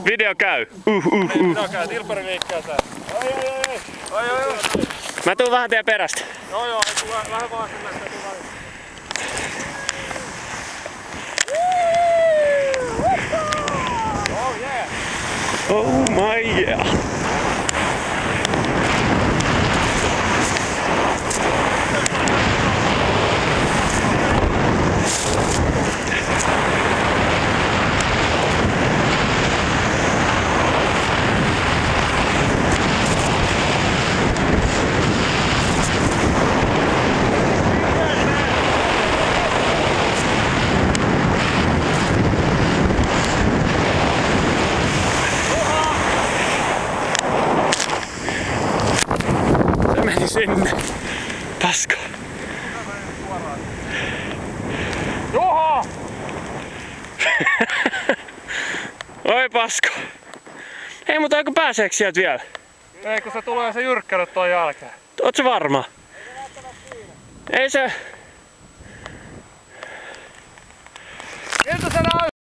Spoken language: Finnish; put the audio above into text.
Video käy. Video käy, Tilperi liikkää tää. Ai. Mä tuun vähän tien perästä. Joo, vähän vaan sinne, että tuu väliin. Oh yeah! Oh my yeah! Sinne. Paska. Juha! Oi pasko. Hei, mutta aika pääseekö sieltä vielä? Ei, kun se tulee se jyrkkäily toi jälkeen. Oot sä varma? Ei se...